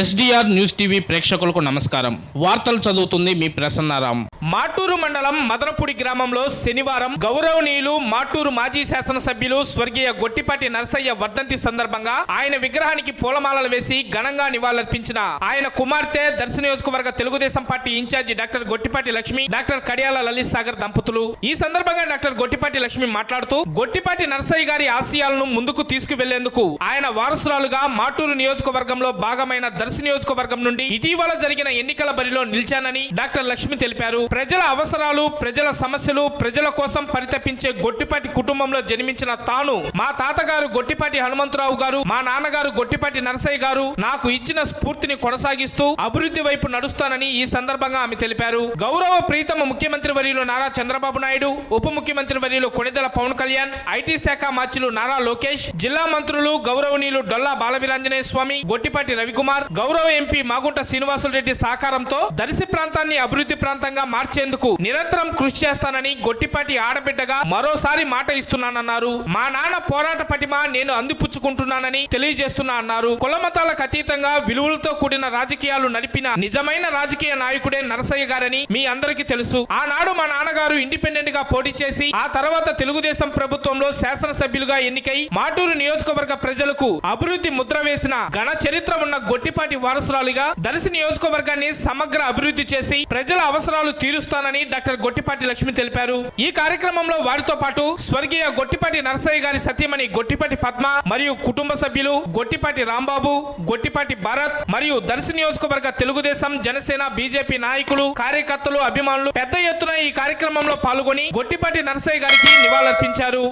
SDR news TV ప్రేక్షకులకు నమస్కారం. వార్తలు చదువుతుంది మీ ప్రసన్నారాం. మాటూరు మండలం మదనపూడి గ్రామంలో శనివారం గౌరవనీయులు మాటూరు మాజీ శాసనసభ్యులు స్వర్గీయ గొట్టిపాటి నరసయ్య వర్ధంతి సందర్భంగా ఆయన విగ్రహానికి పూలమాలలు వేసి ఘనంగా నివాళులర్పించిన ఆయన కుమార్తె దర్శి నియోజకవర్గ Telugu Desam party incharge doctor Gottipati Lakshmi, doctor Kadiyala Lalit Sagar దంపతులు. ఈ సందర్భంగా డాక్టర్ గొట్టిపాటి లక్ష్మి మాట్లాడుతూ గొట్టిపాటి నరసయ్య గారి ఆశయాలను ముందుకు తీసుకువెళ్లేందుకు ఆయన వారసురాలుగా మాటూరు నియోజకవర్గంలో భాగమైన దర్శి నియోజకవర్గం నుండి ఇటీవల జరిగిన ఎన్నికల బరిలో నిలిచానని డాక్టర్ లక్ష్మి తెలిపారు. ప్రజల అవసరాలు, ప్రజల సమస్యలు, ప్రజల కోసం పరితపించే గొట్టిపాటి కుటుంబంలో జన్మించిన తాను, మా తాతగారు గొట్టిపాటి హనుమంతరావు గారు, మా నాన్నగారు గొట్టిపాటి నరసయ్య గారు నాకు ఇచ్చిన స్ఫూర్తిని కొనసాగిస్తూ అభివృద్ధి వైపు నడుస్తానని ఈ సందర్భంగా ఆమె తెలిపారు. గౌరవ ప్రీతమ ముఖ్యమంత్రి వర్యులు నారా చంద్రబాబు నాయుడు, ఉప ముఖ్యమంత్రి వర్యులు కొణిదెల పవన్ కళ్యాణ్, ఐటీ శాఖ మార్చులు నారా లోకేష్, జిల్లా మంత్రులు గౌరవనీయులు డొల్లా బాలవీరాంజనేయ స్వామి, గొట్టిపాటి రవికుమార్, గౌరవ ఎంపీ మాగుంట శ్రీనివాసులరెడ్డి సహకారంతో దర్శి ప్రాంతాన్ని అభివృద్ధి ప్రాంతంగా మార్చేందుకు నిరంతరం కృషి చేస్తానని గొట్టిపాటి ఆడబిడ్డగా మరోసారి మాట ఇస్తున్నానన్నారు. మా నాన్న పోరాట పటిమ నేను అందిపుచ్చుకుంటున్నానని తెలియజేస్తున్నా అన్నారు. కుల మతాలకు అతీతంగా విలువలతో కూడిన రాజకీయాలు నడిపిన నిజమైన రాజకీయ నాయకుడే నరసయ్య గారని మీ అందరికీ తెలుసు. ఆనాడు మా నాన్నగారు ఇండిపెండెంట్ గా పోటీ చేసి ఆ తర్వాత తెలుగుదేశం ప్రభుత్వంలో శాసనసభ్యులుగా ఎన్నికై మాటూరు నియోజకవర్గ ప్రజలకు అభివృద్ధి ముద్ర వేసిన ఘన చరిత్ర ఉన్న గొట్టిపాటి వారసురాలిగా దర్శి నియోజకవర్గాన్ని సమగ్ర అభివృద్ధి చేసి ప్రజల అవసరాలు తీరుస్తానని డాక్టర్ గొట్టిపాటి లక్ష్మి తెలిపారు. ఈ కార్యక్రమంలో వారితో పాటు స్వర్గీయ గొట్టిపాటి నరసయ్య గారి సతీమణి గొట్టిపాటి పద్మ మరియు కుటుంబ సభ్యులు గొట్టిపాటి రాంబాబు, గొట్టిపాటి భారత్ మరియు దర్శి నియోజకవర్గ తెలుగుదేశం, జనసేన, బీజేపీ నాయకులు, కార్యకర్తలు, అభిమానులు పెద్ద ఎత్తున ఈ కార్యక్రమంలో పాల్గొని గొట్టిపాటి నరసయ్య గారికి నివాళులర్పించారు.